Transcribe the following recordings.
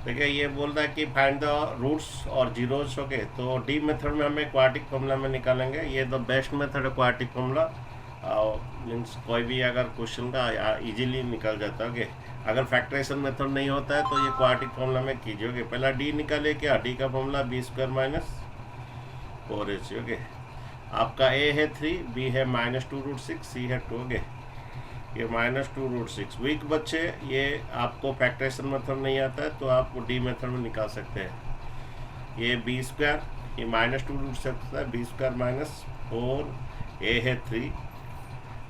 देखिए ये बोल रहा है कि फाइंड द रूट्स और जीरोस। ओके, तो डी मेथड में हमें क्वाड्रेटिक फॉर्मूला में निकालेंगे। ये द बेस्ट मेथड है क्वाड्रेटिक फॉर्मूला। मीन्स कोई भी अगर क्वेश्चन का इजीली निकल जाता है। ओके, अगर फैक्टराइजेशन मेथड नहीं होता है तो ये क्वाड्रेटिक फॉर्मूला में कीजिए। ओके, पहला डी निकाले, क्या डी का formula b square minus 4ac। Okay, आपका ए है 3, बी है -2√6, सी है 2। ओके, ये -2√6 वीक बच्चे, ये आपको फैक्टराइजेशन मेथड नहीं आता है तो आप डी मेथड में निकाल सकते हैं। ये बी स्क्वायर, ये -2√6 है, बी स्क्वायर -4, ए है 3,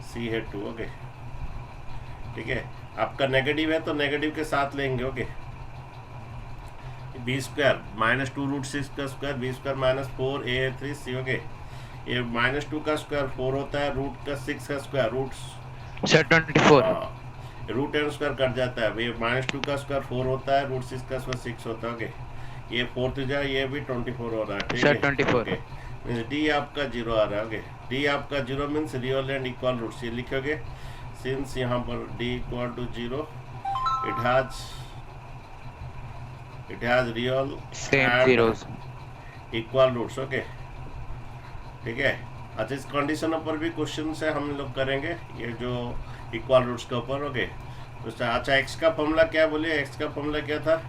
सी है 2। ओके, ठीक है। आपका नेगेटिव है तो नेगेटिव के साथ लेंगे। ओके, बी स्क्वायर -2√6 का स्क्वायर, बी स्क्वायर -4, ए है 3, सी। ओके, ये -2 का स्क्वायर 4 होता है, रूट का 6 का square sir 24। Root n square cut जाता है। ये -2 का स्क्वायर 4 होता है, रूट 6 का स्क्वायर 6 होता है। ओके, ये 4 तो जाए, ये भी 24 हो रहा है। ठीक सर है। 24। ओके, मीन्स डी आपका 0 आ रहा है। ओके, डी आपका 0 means real and equal roots, ये लिखोगे। सिंस यहाँ पर D equal to 0, it has real same and zeros. Equal roots. Okay, ठीक है। अच्छा, इस कंडीशनों पर भी क्वेश्चन से हम लोग करेंगे, ये जो इक्वल रूट्स के ऊपर। ओके, तो अच्छा, एक्स का फॉर्मूला क्या बोलिए, एक्स का फॉर्मूला क्या था?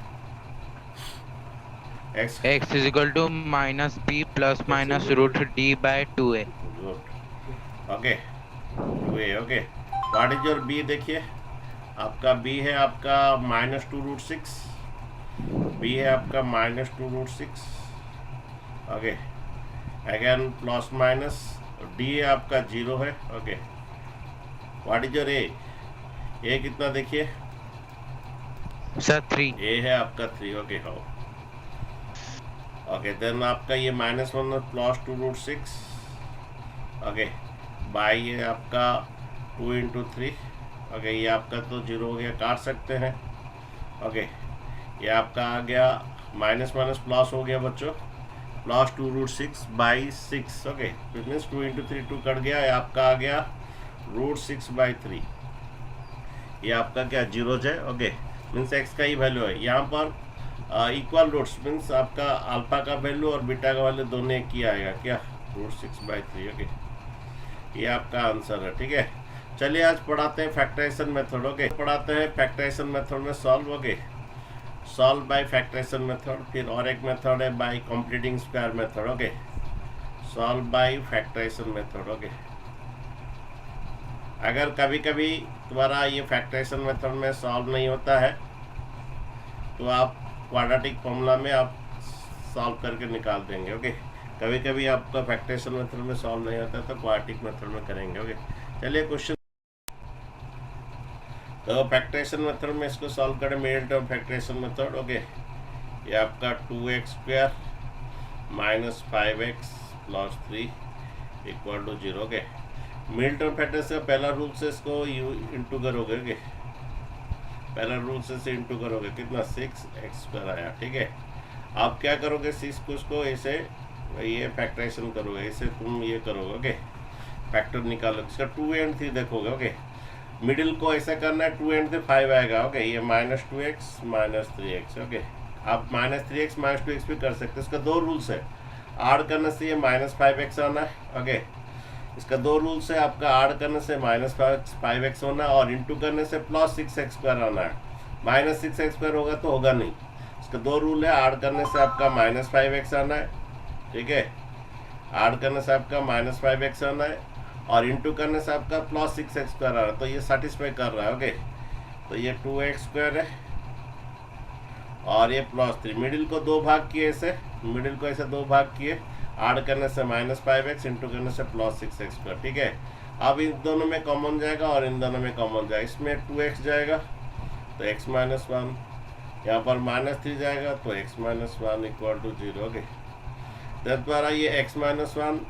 X x is equal to -b plus minus root d by 2a। Good. Okay, 2a। Okay, what is your b? देखिए आपका बी है आपका -2√6, बी है आपका -2√6। Okay, again plus minus, D है आपका 0 है। ओके, व्हाट इज योर ए? ए कितना देखिए? सर 3। ए है आपका 3। ओके, हो। ओके, देन आपका ये -1 +2√6। ओके, बाई ये आपका 2 × 3। ओके, ये आपका तो 0 हो गया, काट सकते हैं। ओके, ये आपका आ गया माइनस माइनस प्लस हो गया बच्चों, +2√6/6। ओके, मीन्स 2 × 3 2 कट गया, ये आपका आ गया √6/3। ये आपका क्या 0 है। ओके, मीन्स एक्स का ही वैल्यू है यहाँ पर। इक्वल रूट्स मीन्स आपका अल्फा का वैल्यू और बीटा का वैल्यू दोनों एक ही आएगा, क्या √6/3। ओके, ये आपका आंसर है। ठीक है, चलिए आज पढ़ाते हैं फैक्टराइजेशन मेथड। ओके, पढ़ाते हैं फैक्टराइजेशन मेथड में solve. Okay, solve by factorization method. फिर और एक मेथड है by completing square method. Okay, solve by factorization method. Okay, अगर कभी कभी तुम्हारा ये फैक्टराइजेशन मेथड में सॉल्व नहीं होता है तो आप क्वाड्रेटिक फॉर्मूला में आप सॉल्व करके निकाल देंगे। ओके, कभी कभी आपका फैक्टराइजेशन मेथड में सॉल्व नहीं होता तो क्वाड्रेटिक मेथड में करेंगे। ओके, चलिए क्वेश्चन। तो फैक्टराइजेशन मेथड में इसको सॉल्व करें, middle term factorization method. Okay, ये आपका 2x² -5x + 3 = 0। Okay, middle term factorization का पहला रूल से इसको इंटू करोगे। ओके, पहला रूल से इंटू करोगे, कितना 6x² आया। ठीक है, आप क्या करोगे, 6 को इसको ऐसे ये फैक्टराइजेशन करोगे, ऐसे तुम ये करोगे। ओके, फैक्टर निकालोगे, इसका 2 और 3 देखोगे। ओके, मिडिल को ऐसा करना है, 2 और 3 5 आएगा। ओके, ये -2x -3x। ओके, आप -3x -2x भी कर सकते हैं। इसका 2 रूल्स है, ऐड करने से ये -5x आना है। ओके, इसका 2 रूल्स है, आपका ऐड करने से -5x होना है और इंटू करने से +6x² आना है। -6x² होगा तो होगा नहीं। इसका 2 रूल है, ऐड करने से आपका -5x आना है। ठीक है, ऐड करने से आपका -5x आना है और इंटू करने से आपका +6x² आ रहा है, तो ये सेटिस्फाई कर रहा है। ओके, तो ये 2x² है और ये +3। मिडिल को 2 भाग किए, ऐसे मिडिल को ऐसे 2 भाग किए, ऐड करने से -5x, इंटू करने से +6x²। ठीक है, अब इन दोनों में कॉमन जाएगा और इन दोनों में कॉमन जाएगा। इसमें 2x जाएगा तो x -1, यहाँ पर -3 जाएगा तो x -1 = 0। ओके, द्वारा ये x -1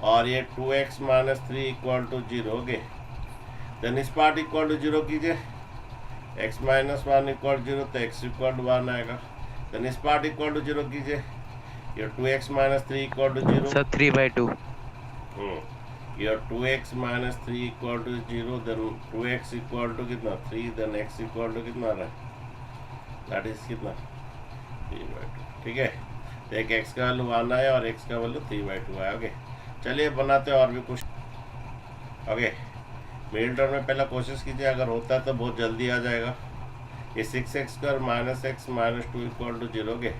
और ये 2x -3 = 0। ओके, देन इस पार्ट =0 कीजिए, x -1 = 0 तो x = 1 आएगा। देन इस पार्ट =0 कीजिए, ये 2x -3 = 0। सर 3/2। ये 2x -3 = 0, देन 2x = कितना 3, देन x = कितना आ रहा है दैट इज कितना 3/2, ठीक है। तो एक एक्स का वैल्यू 1 है और एक्स का वैल्यू 3/2 है। ओके, चलिए बनाते हैं और भी कुछ। ओके, मिडिल टर्म में पहला कोशिश कीजिए, अगर होता है तो बहुत जल्दी आ जाएगा। ये 6x² - x - 2 = 0। ओके,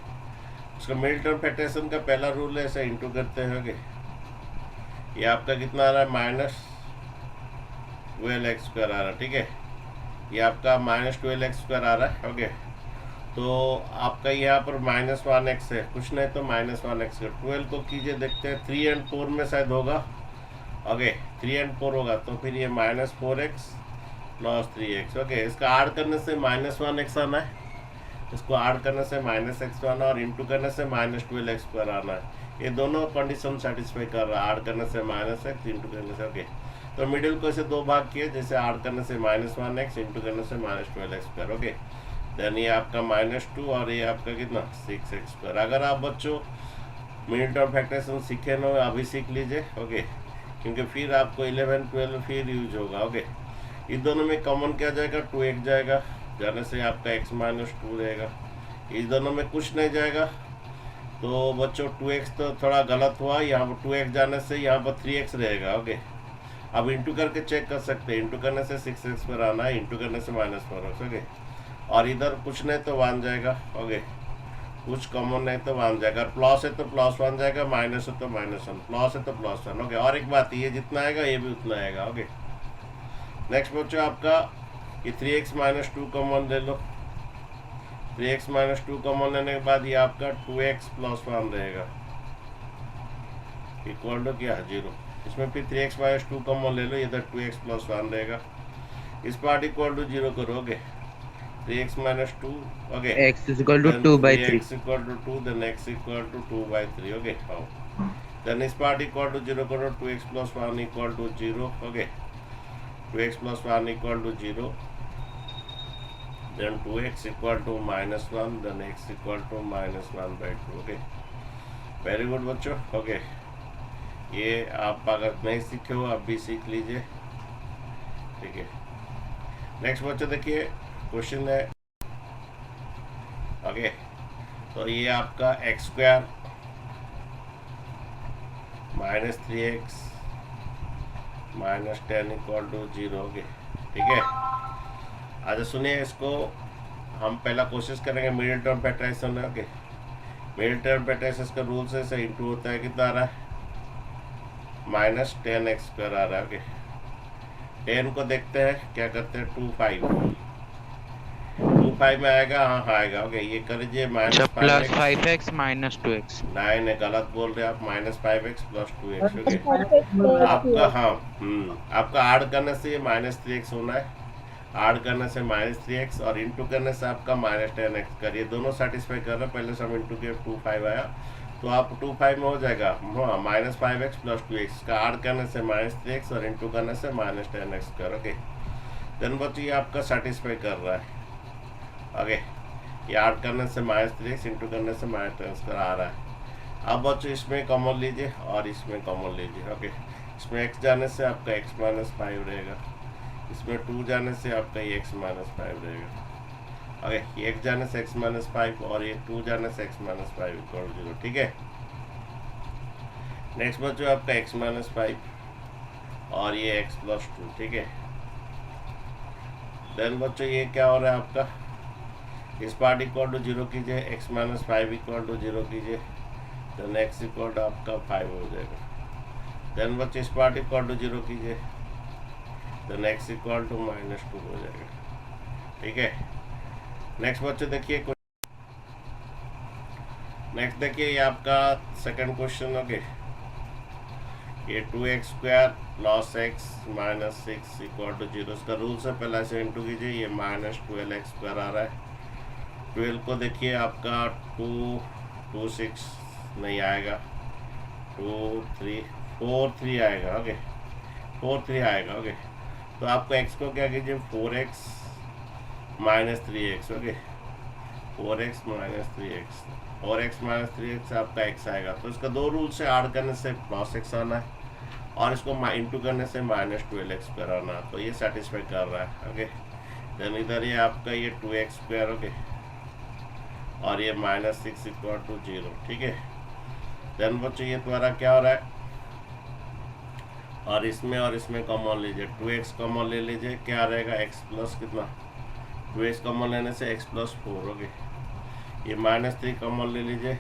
उसका मिडिल टर्म फैक्टराइजेशन का पहला रूल है, ऐसे इंटू करते हैं। ओके, ये आपका कितना आ रहा है -12x² आ रहा है, ठीक है। ये आपका -12x² आ रहा है। ओके, तो आपका यहाँ पर -1x है, कुछ नहीं तो -1x है। 12 को कीजिए, देखते हैं 3 और 4 में शायद होगा। ओके, 3 और 4 होगा, तो फिर ये -4x + 3x। ओके, इसका ऐड करने से -1x आना है, इसको ऐड करने से -x आना और इंटू करने से -12x² आना है। ये दोनों कंडीशन सेटिस्फाई कर रहा है, ऐड करने से -x, इंटू करने से। ओके, तो मिडिल को ऐसे दो भाग किए, जैसे ऐड करने से -1x, इंटू करने से -12x²। ओके, देन ये आपका -2 और ये आपका कितना 6x²। अगर आप बच्चों मिडिल टर्म फैक्टराइजेशन सीखे ना, अभी सीख लीजिए। ओके, क्योंकि फिर आपको 11 12 फिर यूज होगा। ओके, इस दोनों में कॉमन क्या जाएगा, 2x जाएगा, जाने से आपका x - 2 रहेगा। इस दोनों में कुछ नहीं जाएगा, तो बच्चों 2x तो थोड़ा गलत हुआ, यहाँ पर 2x जाने से यहाँ पर 3x रहेगा। ओके, अब इंटू करके चेक कर सकते हैं, इंटू करने से 6x पर आना है, इंटू करने से -4x। ओके, और इधर कुछ नहीं तो 1 जाएगा। ओके, कुछ कॉमन नहीं तो 1 जाएगा, प्लस है तो +1 जाएगा, माइनस है तो -1, प्लस है तो +1। ओके, और एक बात, ये जितना आएगा ये भी उतना आएगा। ओके, नेक्स्ट बच्चों आपका ये 3x - 2 कॉमन ले लो। 3x - 2 कॉमन लेने के बाद ये आपका 2x + 1 रहेगा, इक्वल टू क्या 0। इसमें फिर 3x - 2 कॉमन ले लो, इधर 2x + 1 रहेगा, इस पार्ट इक्वल टू 0 करोगे, 3x - 2। Okay, x = then 2/3. 3x = 2, then x = 2/3। Okay, हाँ, then इस पार्ट इक्वल टू 0 करो, 2x + 1 = 0। Okay, 2x + 1 = 0, then 2x = -1, then x = -1/2। Okay, very good बच्चों। ओके, ये आप अगर नहीं सीखे हो आप भी सीख लीजिए, ठीक है। नेक्स्ट बच्चों देखिए, क्वेश्चन है। ओके, तो ये आपका x² - 3x - 10 = 0। ओके, ठीक है। अच्छा सुनिए, इसको हम पहला कोशिश करेंगे middle term factorization. Okay, middle term factorization का रूल से इंटू होता है, कितना आ रहा है -10x² आ रहा है। ओके, 10 को देखते हैं क्या करते हैं, 2 5 में आएगा, हाँ आएगा। ओके, ये कर लीजिए अच्छा, -5x +5x - 2x. नहीं गलत बोल रहे आप, -5x + 2x। ओके, आपका हाँ आपका ऐड करने से ये -3x होना है, ऐड करने से -3x और इंटू करने से आपका -10x करिए, दोनों सेटिस्फाई कर रहे हैं। पहले से हम इंटू के 2 5 आया, तो आप 2 5 में हो जाएगा, हाँ -5x + 2x का ऐड करने से -3x और इंटू करने से -10x कर। ओके, देन बच्चों ये आपका सेटिस्फाई कर रहा है। ओके, ये ऐड करने से -3x, इंटू करने से -10x कर आ रहा है। अब बच्चों इसमें कॉमन लीजिए और इसमें कॉमन लीजिए। ओके, इसमें x जाने से आपका x - 5 रहेगा, इसमें 2 जाने से आपका ये x - 5 रहेगा। ओके, ये x जाने से x - 5 और ये 2 जाने से x - 5 = 0, ठीक है। नेक्स्ट बच्चों आपका x - 5 और ये x + 2, ठीक है। देन बच्चों ये क्या हो रहा है आपका, इस पार्ट इक्वल टू 0 कीजिए, x - 5 = 0 कीजिए, देन x = आपका 5 हो जाएगा। देन बच्चे इस पार्ट इक्वल टू 0 कीजिए, देन x = -2 हो जाएगा, ठीक है। नेक्स्ट बच्चे देखिए, नेक्स्ट देखिए ये आपका सेकंड क्वेश्चन। ओके, ये 2x² + x - 6 = 0, इसका रूल से पहले से इंटू कीजिए, ये -12x² आ रहा है। 12 को देखिए आपका 2 6 नहीं आएगा, 2 3 4 3 आएगा। ओके, 4 3 आएगा। ओके, तो आपको x को क्या कीजिए, 4x - 3x। Okay, 4x - 3x, 4x - 3x आपका x आएगा, तो इसका दो रूल से ऐड करने से +x आना है और इसको इंटू करने से -12x कराना, तो ये सेटिस्फाई कर रहा है। ओके, देन इधर ये आपका ये 2x²। ओके, और ये -6 इक्वल टू 0, ठीक है। देन बच्चों ये तुम्हारा क्या हो रहा है, और इसमें कॉमन लीजिए, 2x कॉमन ले लीजिए, क्या रहेगा x प्लस कितना, 2x कॉमन लेने से x प्लस 4 हो गए। ये -3 कॉमन ले लीजिए,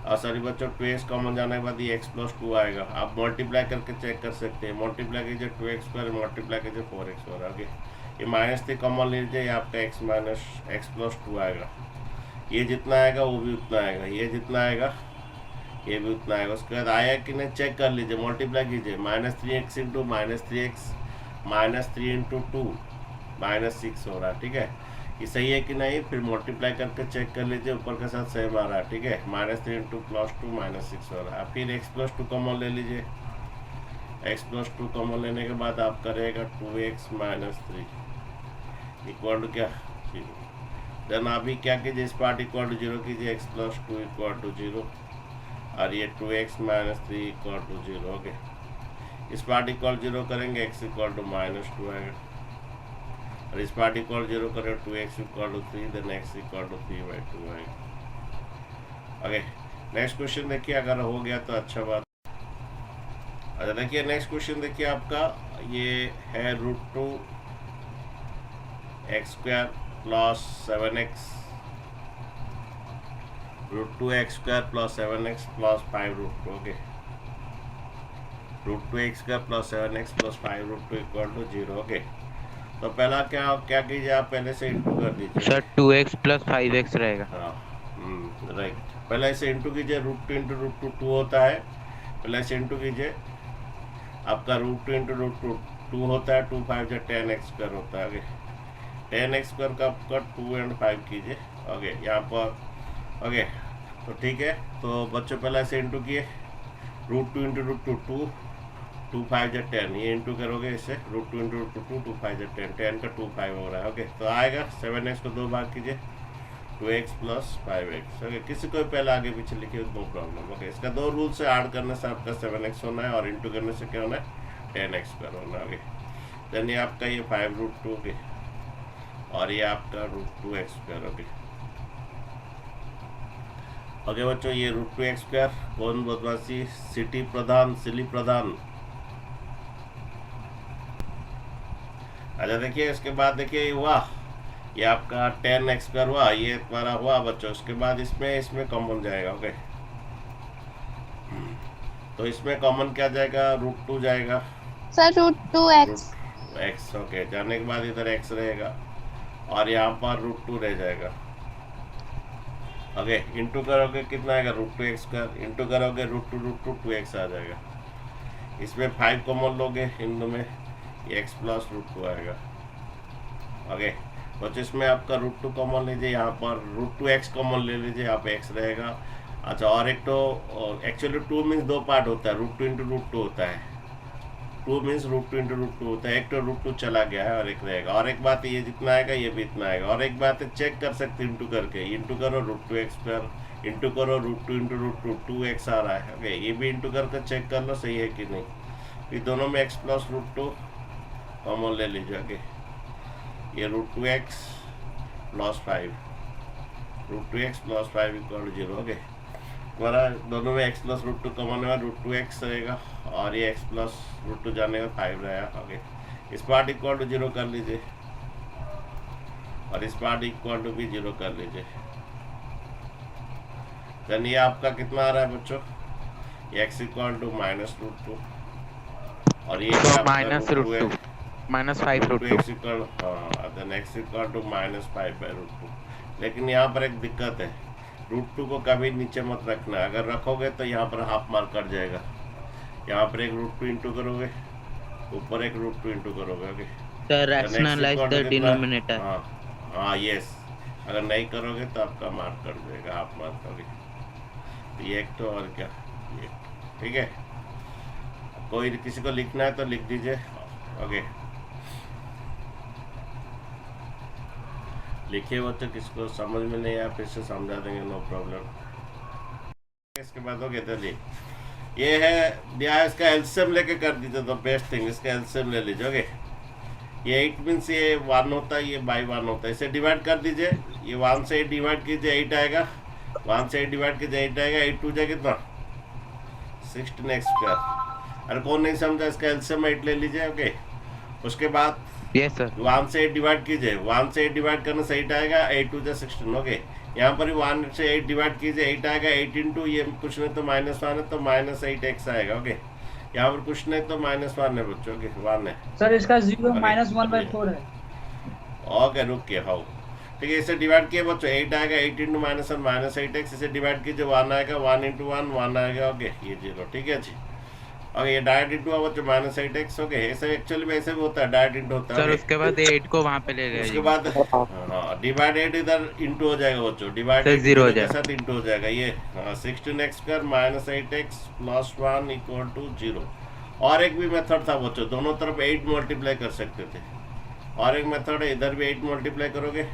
और सॉरी बच्चों 2x कॉमन जाने के बाद ये x प्लस 2 आएगा। आप मल्टीप्लाई करके चेक कर सकते हैं, मल्टीप्लाई कीजिए 2x स्क्वायर, मल्टीप्लाई कीजिए 4x स्क्वायर, ओके। ये -3 कॉमन लीजिए, ये आपका x माइनस x प्लस 2 आएगा। ये जितना आएगा वो भी उतना आएगा, ये जितना आएगा ये भी उतना आएगा। उसके बाद आया कि नहीं चेक कर लीजिए, मल्टीप्लाई कीजिए, -3x इंटू -3x -3 इंटू 2 -6 हो रहा है, ठीक है। ये सही है कि नहीं, फिर मल्टीप्लाई करके चेक कर लीजिए, ऊपर के साथ सेम आ रहा है, ठीक है। -3 इंटू +2 -6 हो रहा है। फिर x प्लस 2 कॉमन ले लीजिए, x प्लस 2 कॉमन लेने के बाद आपका रहेगा 2x -3 इक्वल टू क्या 0। देन अभी क्या कीजिए, इस पार्ट इक्वल टू 0 कीजिए, x प्लस 2 इक्वल टू 0, और ये 2x -3 इक्वल टू 0, ओके। इस पार्ट इक्वल 0 करेंगे, x इक्वल टू -2 आएगा, और इस पार्ट इक्वल 0 करें 2x equal to 3, then x equal to 3/2 आएगा, ओके। नेक्स्ट क्वेश्चन देखिए, अगर हो गया तो अच्छा बात। अच्छा देखिए नेक्स्ट क्वेश्चन देखिए आपका, ये है √2 x² plus 7x, √2 x² plus 7x plus 5√2, okay. √2 x² plus 7x plus 5√2 equal to 0, okay. तो पहला क्या क्या कीजिए, आप पहले से इंटू कर दीजिए सर 2x प्लस 5x रहेगा। हाँ राइट, पहले इसे इंटू कीजिए, √2 इंटू √2 2 होता है, पहले इसे इंटू कीजिए, आपका √2 इंटू √2 2 होता है, 2 5 जो 10x² होता है, ओके। 10x² का आपका 2 और 5 कीजिए, ओके यहाँ पर, ओके। तो ठीक है, तो बच्चों पहले इसे इंटू किए, √2 इंटू √2 2, 2 5 जो 10, ये इंटू करोगे इससे, √2 इंटू √2 2, 2 5 जो 10, 10 का 2 5 हो रहा है, ओके। तो आएगा 7x को 2 भाग कीजिए, 2x प्लस 5x, ओके। किसी को पहले आगे पीछे लिखिए, नो प्रॉब्लम, ओके। इसका 2 रूल से ऐड करने से आपका 7x होना है, और इंटू करने से क्या होना है 10x² होना है, ओके। देन ये आपका ये 5√2, ओके, और ये आपका √2 x², ओके। ओके बच्चों, ये √2 x², कौन बदमाशी, सिटी प्रधान, सिली प्रधान। अच्छा देखिए इसके बाद देखिए हुआ, ये आपका 10x² हुआ, ये तुम्हारा हुआ बच्चों। उसके बाद इसमें कॉमन जाएगा, ओके। तो इसमें कॉमन क्या जाएगा, √2 जाएगा सर √2x, x, ओके। जाने के बाद इधर x रहेगा, और यहाँ पर √2 रह जाएगा, ओके। इंटू करोगे कितना आएगा, √2 x², इंटू करोगे √2 2x आ जाएगा। इसमें 5 कॉमन लोगे इन दो में, x प्लस √2 आएगा, ओके। तो इसमें आपका √2 कॉमन लीजिए, यहाँ पर √2x कॉमन ले लीजिए, यहाँ पे x रहेगा। अच्छा, और एक तो एक्चुअली 2 मीन्स 2 पार्ट होता है, √2 इंटू √2 होता है, 2 मीन्स √2 इंटू √2 होता है। एक तो √2 चला गया है और एक रहेगा, और एक बात ये जितना आएगा ये भी इतना आएगा, और एक बात है चेक कर सकते इंटू करके, इंटू करो √2 x², इंटू करो √2 इंटू √2 2x आ रहा है, ओके। ये भी इंटू करके चेक कर लो सही है कि नहीं। ये दोनों में x प्लस √2 कॉमन ले लीजिए, ओके। ये √2x plus 5, √2x plus 5 equal to 0, okay. हमारा दोनों में x प्लस √2 कॉमन है, √2x रहेगा, और ये x प्लस √2 जाने का 5 रहेगा, ओके। इस पार्ट इक्वल टू 0 कर लीजिए, और इस पार्ट इक्वल टू भी 0 कर लीजिए। देन ये आपका कितना आ रहा है बच्चों, ये x इक्वल टू -√2, और ये -√2 -5√2, x इक्वल, हाँ, देन x इक्वल टू -5/√2। लेकिन यहाँ पर एक दिक्कत है, √2 को कभी नीचे मत रखना, अगर रखोगे तो यहाँ पर हाफ मार्क कट जाएगा। यहाँ पर एक √2 इंटू करोगे, ऊपर एक √2 इंटू करोगे, okay. Sir rationalize the denominator. हाँ यस, अगर नहीं करोगे तो आपका मार्क कट जाएगा, हाफ मार्क, ओके। तो ये एक तो, और क्या ये, ठीक है। कोई किसी को लिखना है तो लिख दीजिए, ओके। लिखिए बच्चों, किसको समझ में नहीं आया फिर से समझा देंगे, नो प्रॉब्लम। इसके बाद हो गया चलिए, ये है दिया है, इसका एलसीएम लेके कर दीजिए तो बेस्ट थिंग, इसका एलसीएम ले लीजिए, ओके। ये 8 मीन्स ये 1 होता है, ये बाई 1 होता है, इसे डिवाइड कर दीजिए, ये 1 से 8 डिवाइड कीजिए 8 आएगा, 1 से 8 डिवाइड कीजिए 8 आएगा, 8 टू जाए कितना 16x²। अरे कौन नहीं समझा, इसका एलसीएम 8 ले लीजिए। ओके, उसके बाद यस सर। 1 से 8 डिवाइड कीजिए, 1 से 8 डिवाइड करने से 8 आएगा, 8 टू जा 16। ओके, यहाँ पर 1 से 8 डिवाइड कीजिए 8 आएगा, 8 इंटू ये कुछ नहीं तो -1 है तो -8x आएगा। ओके, यहाँ पर कुछ नहीं तो -1 है बच्चों। ओके, 1 है सर इसका 0 ओके, -1/4 है। ओके रुकिए, हाउ ठीक है, इसे डिवाइड किए बच्चों 8 आएगा, 8 इंटू -1 -8x, इसे डिवाइड कीजिए 1 आएगा, 1 इंटू 1 आएगा। ओके, ये 0 ठीक है जी। ओके, ये डायरेक्ट इंटू हुआ बच्चों -8x। ओके, ऐसे एक्चुअली में ऐसे भी होता है, डायरेक्ट इंटू होता है। सर ओके, उसके बाद 8 को वहाँ पे ले ले उसके जाइए। बाद हाँ डिवाइड 8 इधर इंटू हो जाएगा बच्चों, डिवाइड सर 8 0 हो के जाएगा। साथ इंटू हो जाएगा। ये 16x² -8x + 1 = 0। और एक भी मेथड था बच्चों, दोनों तरफ 8 मल्टीप्लाई कर सकते थे। और एक मेथड है, इधर भी 8 मल्टीप्लाई करोगे,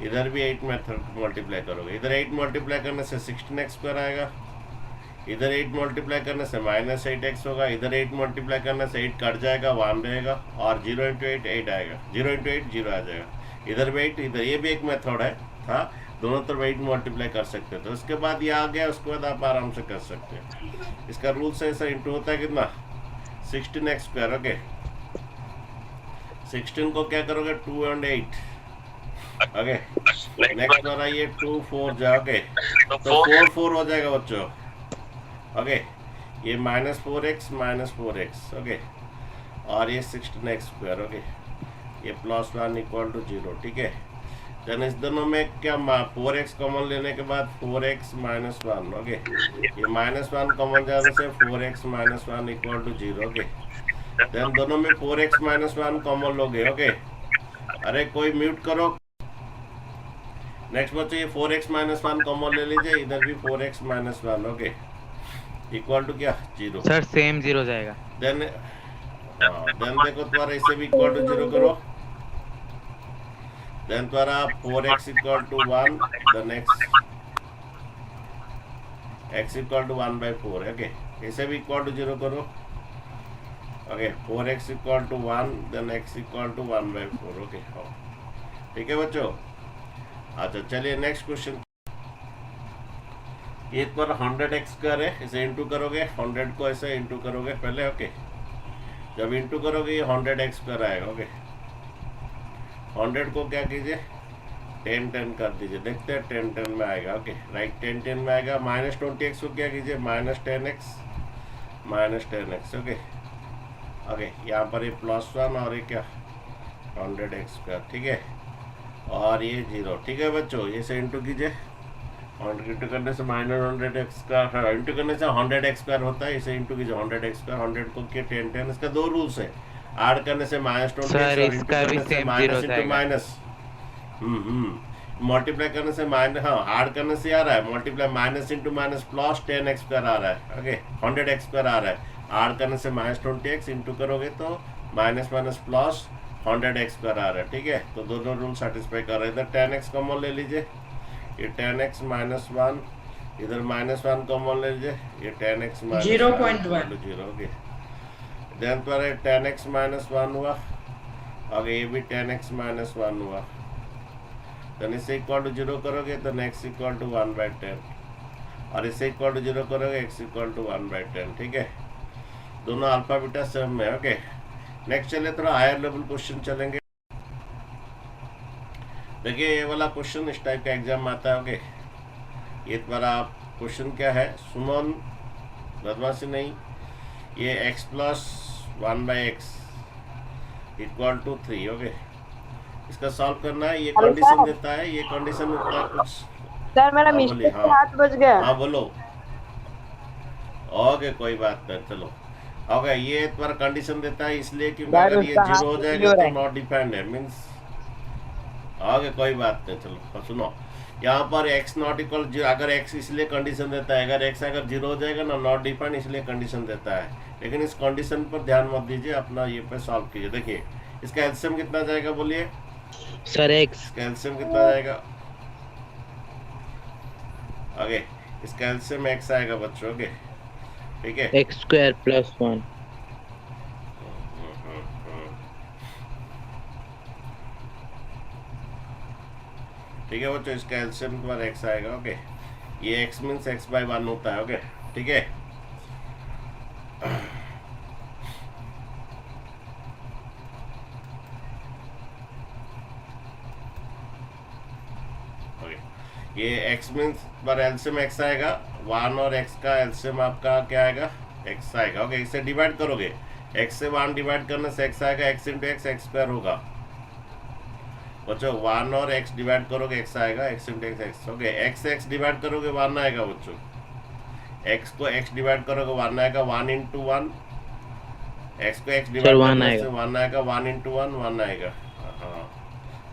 इधर भी 8 मेथड मल्टीप्लाई करोगे। इधर 8 मल्टीप्लाई करने से 16x² आएगा, इधर 8 मल्टीप्लाई करने से -8x होगा, इधर 8 मल्टीप्लाई करने से 8 कट जाएगा, 1 रहेगा, और 0 इंटू 8 8 आएगा, 0 इंटू 8 0 आ जाएगा। इधर भी 8, इधर ये भी एक मेथड है था, दोनों तरफ 8 मल्टीप्लाई कर सकते थे। उसके बाद ये आ गया, उसके बाद आप आराम से कर सकते हैं। इसका रूल से ऐसा इंटू होता है कितना 16x²। ओके, 16 को क्या करोगे 2 और 8। ओके, नेक्स्ट वाला ये 2 4 जाओगे तो 4 4 हो जाएगा बच्चों। ओके, ये -4x -4x। ओके, और ये 16x²। ओके, ये +1 = 0 ठीक है। देन इस दोनों में क्या 4x कॉमन लेने के बाद 4x -1। ओके, ये -1 कॉमन जाने से 4x -1 = 0। ओके, देन दोनों में 4x -1 कॉमन लोगे। ओके, अरे कोई म्यूट करो। नेक्स्ट बच्चों ये 4x -1 कॉमन ले लीजिए, इधर भी 4x -1। ओके, इक्वल टू क्या 0। सर सेम 0 जाएगा। देन देखो तुम्हारा इसे भी इक्वल टू 0 करो, देन तुम्हारा 4x = 1, देन x = 1/4। ओके, इसे भी इक्वल टू 0 करो। Okay, 4x = 1, then x = 1/4। Okay, ठीक है बच्चों। अच्छा चलिए नेक्स्ट क्वेश्चन। एक बार 100x² है, इसे इंटू करोगे, 100 को ऐसे इंटू करोगे पहले। ओके, जब इंटू करोगे ये 100x² आएगा। ओके, 100 को क्या कीजिए 10 10 कर दीजिए, देखते हैं 10 10 में आएगा। ओके, राइट 10 10 में आएगा। -20x को क्या कीजिए -10x -10x। ओके, ओके यहाँ पर ये +1 और ये क्या 100x²। ठीक है, और ये 0। ठीक है बच्चों, ये से इंटू कीजिए, 100 इंटू करने से -100x², इंटू करने से 100x² होता है, इसे इंटू कीजिए 100x²। 100 को क्या 10 10। इसका दो रूल्स है, ऐड करने से -20 सर और इंटू इसका भी करने से सेम माइनस 0 इंटू जाएगा। माइनस। मल्टीप्लाई करने से माइनस, हाँ ऐड करने से आ रहा है multiply, minus into minus plus 10x² आ रहा है। ओके, 100x² आ रहा है, ऐड करने से -20x, इंटू करोगे तो माइनस माइनस प्लस 100x² आ रहा है। ठीक है, तो दोनों रूल सेटिस्फाई कर रहे हैं। इधर 10x कॉमन ले लीजिए, ये 10x -1, इधर -1 कॉमन ले लीजिए, ये 10x -1 0.1 0। ओके, देन पर 10x -1 हुआ, आगे ये भी 10x -1 हुआ, देन इसे इक्वल टू 0 करोगे तो x = 1/10, और इसे इक्वल टू 0 करोगे x = 1/10। ठीक है, दोनों अल्फा बीटा सेम में। ओके, नेक्स्ट चले थोड़ा हायर लेवल क्वेश्चन चलेंगे। देखिए ये वाला क्वेश्चन इस टाइप का एग्जाम में आता है। ओके, ये तुम्हारा क्वेश्चन क्या है, सुमन बदमाशी नहीं, ये x + 1/x = 3। ओके, इसका सॉल्व करना है। ये कंडीशन देता है, ये कंडीशन उतना कुछ। सर मेरा हाँ, बोलिए, मिस्टेक हाँ। से हाथ बच गया। हाँ बोलो। ओके कोई बात नहीं, चलो। ओके, ये तुम्हारा कंडीशन देता है इसलिए क्योंकि यार, अगर ये उसका 0 हो हाथ जाएगा हो रहा तो है। नॉट डिफाइंड है, मीन्स। ओके कोई बात नहीं, चलो तो सुनो, यहाँ पर x ≠ 0, अगर x इसलिए कंडीशन देता है, अगर x अगर 0 हो जाएगा ना नॉट डिफाइंड, इसलिए कंडीशन देता है। लेकिन इस कंडीशन पर ध्यान मत दीजिए, अपना ये पे सॉल्व कीजिए। देखिए इसका एलसीएम कितना जाएगा, बोलिए सर x इसका एलसीएम कितना जाएगा। ओके, इसका एलसीएम x आएगा बच्चों। ओके, ठीक है, x² + 1। ठीक है बच्चों, इसका एलसीएम तुम्हारा x आएगा। ओके, ये x मीन्स x बाई 1 होता है। ओके, ठीक है। ये x मीन्स पर एलसीएम x आएगा 1 और x का एलसीएम आपका क्या आएगा x आएगा। ओके, इसे डिवाइड करोगे, x से 1 डिवाइड करने से x आएगा, x इंटू एक्स स्क्वायर होगा बच्चों। 1 और x डिवाइड करोगे x आएगा, x into x. Okay, x divide करोगे 1 आएगा बच्चों, x को x डिवाइड करोगे 1 आएगा, 1 इंटू 1। x को x डिवाइड करने से 1 आएगा, 1 इंटू 1 आएगा। हाँ,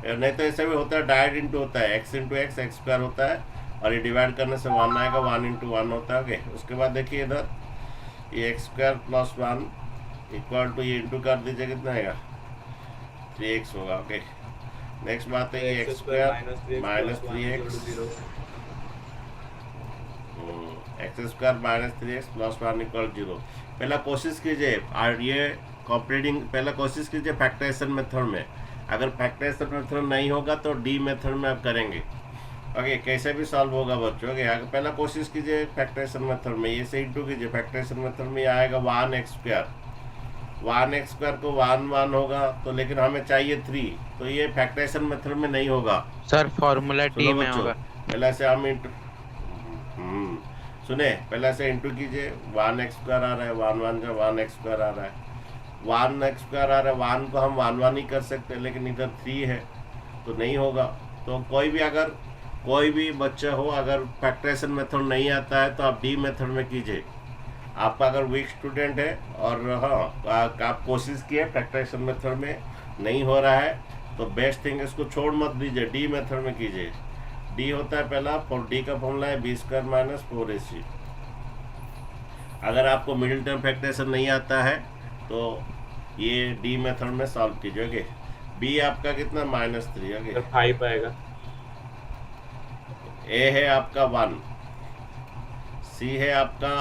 नहीं तो ऐसे भी होता है, डायरेक्ट इंटू होता है, x इंटू एक्स स्क्वायर होता है, और ये डिवाइड करने से 1 आएगा, 1 इंटू 1 होता है। ओके, उसके बाद देखिए इधर ये x square plus 1 equal to ये इंटू कर दीजिए, कितना आएगा 3x होगा। ओके, नेक्स्ट बात है ये x square minus 3x, x square minus 3x plus 1 equal 0। पहला कोशिश कीजिए, और ये कॉपरेटिंग पहला कोशिश कीजिए फैक्टराइजेशन मेथड में। अगर फैक्टराइजेशन मेथड नहीं होगा तो डी मेथड में आप करेंगे। ओके, कैसे भी सॉल्व होगा बच्चों। ओके, अगर पहला कोशिश कीजिए फैक्टराइजेशन मेथड में, ये से इंटू कीजिए फैक्टराइजेशन मेथड में, आएगा 1x स्क्वायर। 1x स्क्वायर को 1 होगा तो, लेकिन हमें चाहिए 3, तो ये फैक्टराइजेशन मेथड में नहीं होगा सर फॉर्मूला डी में होगा। पहले से हम इंटू सुने, पहले से इंटू कीजिए, 1x स्क्वायर आ रहा है, 1 का 1x स्क्वायर आ रहा है, 1x स्क्वायर आ रहा है। 1 को हम 1 ही कर सकते हैं, लेकिन इधर 3 है तो नहीं होगा। तो कोई भी बच्चा हो, अगर फैक्टराइजेशन मेथड नहीं आता है तो आप डी मेथड में कीजिए। आपका अगर वीक स्टूडेंट है और हाँ आप कोशिश किए फैक्टराइजेशन मेथड में नहीं हो रहा है, तो बेस्ट थिंग इसको छोड़ मत दीजिए, डी मेथड में कीजिए। डी होता है पहला, डी का फॉर्मूला है बी स्क्वायर माइनस 4ac। अगर आपको मिडिल टर्म फैक्टराइजेशन नहीं आता है तो ये डी मेथड में सॉल्व कीजिए। बी आपका कितना -3। ओके, 5 आएगा। ए है आपका 1, सी है आपका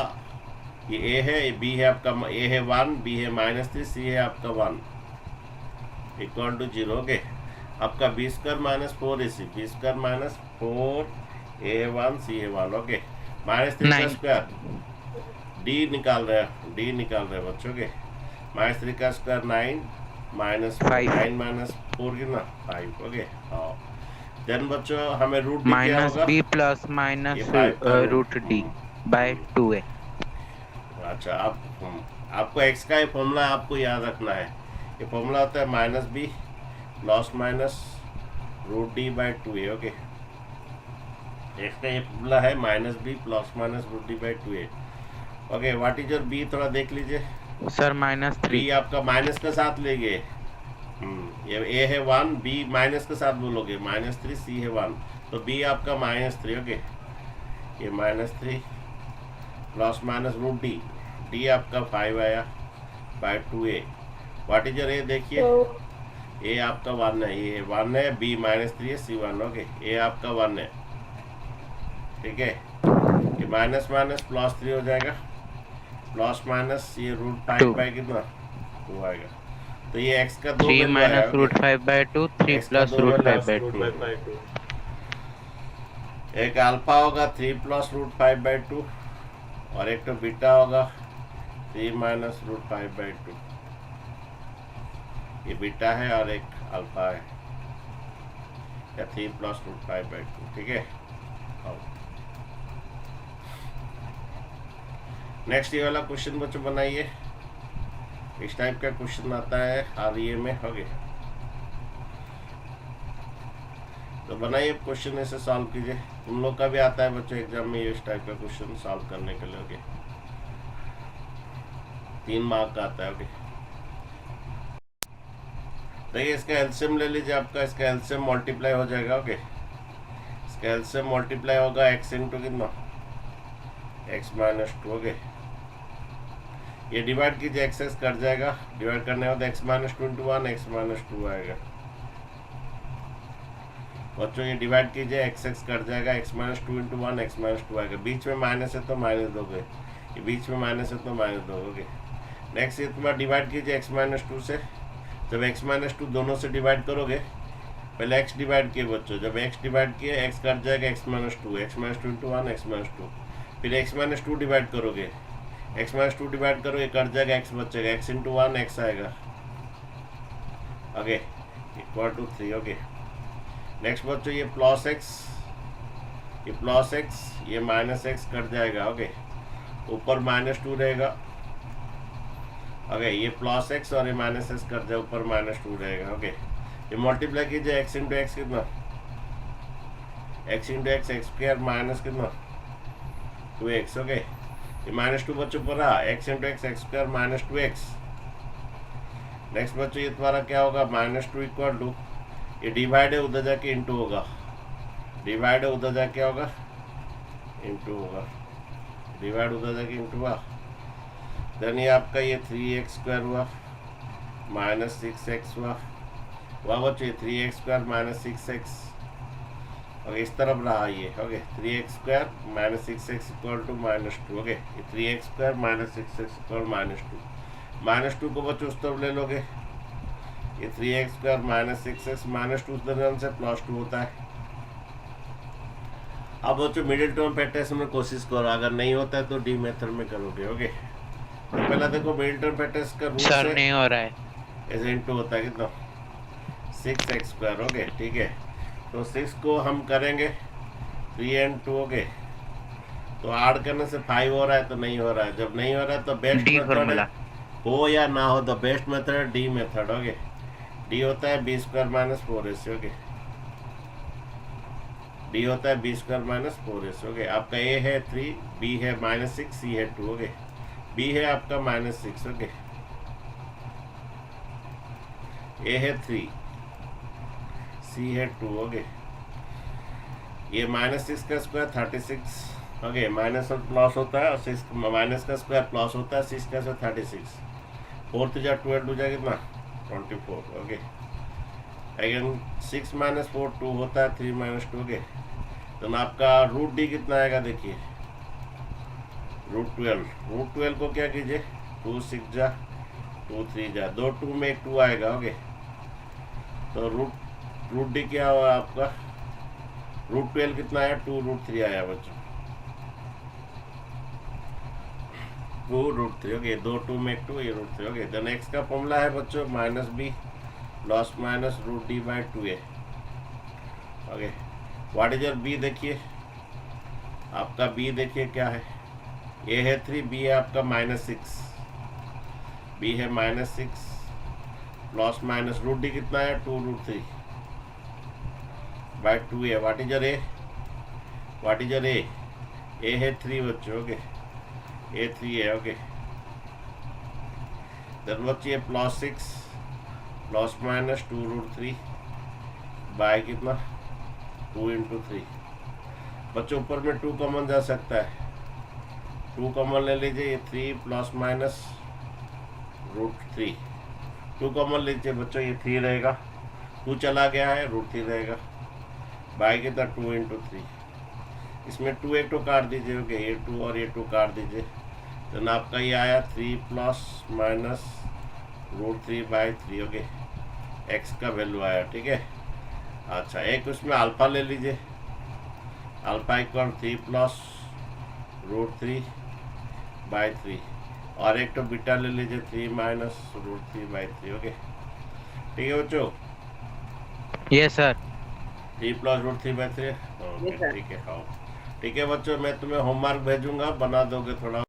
ये ए है, बी है आपका, ए है 1, बी है -3, सी है आपका 1 इक्वल टू 0। ओके, आपका b square minus 4ac, b square minus 4, a है 1, सी है 1। ओके, -3 का स्क्वायर, डी निकाल रहे हैं बच्चों के। -3 का स्क्वायर 9, -9 माइनस 4 कितना 5। ओके, हाँ, देन बच्चों हमें root minus b plus minus root D by 2a। अच्छा, आपको x का ये फॉर्मूला आपको याद रखना है। ये फॉर्मूला होता है -b plus minus root D by 2a। Okay, x का ये फॉर्मूला है -b plus minus root D by 2a। Okay, what is your b, थोड़ा देख लीजिए सर -3। b आपका माइनस के साथ लेंगे, ये a है 1, b माइनस के साथ बोलोगे -3, c है 1, तो b आपका -3। ओके, ये -3 प्लस माइनस रूट डी आपका 5 आया by 2a। What is your a, देखिए a आपका 1 है, ये 1 है, b -3 है, c 1। ओके, a आपका 1 है, ठीक है। ये माइनस माइनस प्लस 3 हो जाएगा, प्लस माइनस ये रूट 5 बाई कितना 2 आएगा। तो ये x का 2 3 minus root 5 by 2, 3 plus root 5 by 2। एक अल्फा होगा 3 प्लस रूट 5 बाई 2, और एक तो बीटा होगा 3 माइनस रूट 5 बाई 2। ये बीटा है और एक अल्फा है, या 3 प्लस रूट 5 बाई 2। ठीक है, नेक्स्ट ये वाला क्वेश्चन बच्चों बनाइए। इस टाइप का क्वेश्चन आता है आरईए में। हो गया, तो बनाइए क्वेश्चन, ऐसे सॉल्व कीजिए। तुम लोग का भी आता है बच्चों एग्जाम में इस टाइप का क्वेश्चन सॉल्व करने के लिए। ओके, 3 मार्क का आता है। ओके, देखिए इसका एलसीएम ले लीजिए, आपका इसका एलसीएम मल्टीप्लाई हो जाएगा। ओके, इसका एलसीएम मल्टीप्लाई होगा x इंटू कितना x माइनस 2। ओके, ये डिवाइड कीजिए, x कट जाएगा, डिवाइड करने बाद x minus 2 into 1 x minus 2 आएगा। बच्चों ये डिवाइड कीजिए, x कट जाएगा, x minus 2 into 1 x minus 2 आएगा। बीच में माइनस है तो माइनस दोगे, ये बीच में माइनस है तो माइनस दोगे। नेक्स्ट ये तुम्हारा डिवाइड कीजिए x माइनस 2 से। जब x माइनस 2 दोनों से डिवाइड करोगे पहले x डिवाइड किए बच्चों, जब x डिवाइड किए x कट जाएगा x minus two into one x minus two, फिर x माइनस टू डिवाइड करोगे, x माइनस टू डिवाइड करोगे कट जाएगा x बचेगा, x इंटू वन x आएगा, okay equal to 3। Okay next बच्चों ये प्लस x, ये प्लस x, ये माइनस x कट जाएगा, ओके ऊपर माइनस टू रहेगा, ओके ये प्लस x और ये माइनस x कट जाए, ऊपर माइनस टू रहेगा, ओके ये मल्टीप्लाई कीजिए x इंटू एक्स कितना, x into x square minus कितना 2x, ओके ये माइनस टू बच्चों पर रहा, x into x square minus 2x। Next बच्चों ये तुम्हारा क्या होगा, माइनस टू इक्वल टू, ये डिवाइड है उधर जाके इंटू होगा, डिवाइड है उधर जाके क्या होगा इंटू होगा, डिवाइड उधर जाके इंटू हुआ, देन ये आपका ये 3x स्क्वायर हुआ माइनस 6x हुआ बच्चों, 3x square minus 6x, okay इस तरफ रहा ये, okay 3x square minus 6x equal to minus two, okay ये 3x square minus 6x equal minus two को बच्चों उस तरफ ले लोगे, ये 3x square minus 6x minus two उस से प्लस टू होता है। अब बच्चों मिडिल टर्म फैक्टर्स में कोशिश करो, अगर नहीं होता है तो डी मेथड में करोगे, ओके तो पहला देखो मिडिल टर्म फैक्टर्स का रूल सर से नहीं हो रहा है। ऐसे इंटू होता है कितना 6x स्क्वायर, ओके ठीक है, तो 6 को हम करेंगे 3 and 2, ओके तो ऐड करने से 5 हो रहा है तो नहीं हो रहा है, जब नहीं हो रहा है तो बेस्ट डी मेथड फॉर्मूला। हो या ना हो, द बेस्ट मेथड है डी मेथड, ओके डी होता है b square minus 4ac, okay D होता है b square minus 4ac, okay आपका ए है 3, बी है माइनस 6, सी है 2, ओके बी है आपका माइनस 6, ओके ए है 3, सी है 2, ओके ये माइनस 6 का स्क्वायर 36, ओके माइनस और प्लस होता है और 6 माइनस का स्क्वायर प्लस होता है, 6 का स्क्वायर 36, 4 तो 12 हो जाएगा कितना 24, ओके अगेन 6 माइनस 4 2 होता है, 3 माइनस 2, ओके तो आपका रूट डी कितना आएगा देखिए रूट 12 को क्या कीजिए 2 6 जा 2 3 जा, 2 2 में एक 2 आएगा, ओके तो रूट डी क्या हुआ आपका, रूट 12 कितना आया 2 रूट 3 आया बच्चों, 2 रूट 3, ओके 2 2 में एक 2 ये रूट 3, ओके देन एक्स का फॉर्मूला है बच्चों minus b plus minus root D by 2a, okay what is your b देखिए, आपका बी देखिए क्या है, ए है 3, बी है आपका माइनस 6, बी है minus 6 plus minus root D कितना है 2 root 3 by 2a, what is your A, what is your A है 3 बच्चों, ओके ए 3 है, ओके देन बच्चे plus 6 plus minus 2 root 3 by कितना 2 इंटू 3, बच्चों ऊपर में 2 कॉमन जा सकता है, 2 कॉमन ले लीजिए, ये 3 प्लस माइनस रूट 3, 2 कॉमन लीजिए बच्चों, ये 3 रहेगा, 2 चला गया है रूट 3 रहेगा, बाई कितना 2 इंटू 3, इसमें 2 एक तो काट दीजिए, ओके ये 2 और ये 2 काट दीजिए, तो आपका ये आया 3 plus minus root 3 by 3, okay x का वैल्यू आया, ठीक है। अच्छा एक उसमें अल्फा ले लीजिए, alpha equal 3 plus root 3 by 3, और एक तो बीटा ले लीजिए 3 माइनस रूट 3 बाई 3, ओके ठीक है बच्चों, yes sir. 3 plus root 3 by 3, okay ठीक है, हाँ ठीक है बच्चों, मैं तुम्हें होमवर्क भेजूंगा, बना दोगे थोड़ा।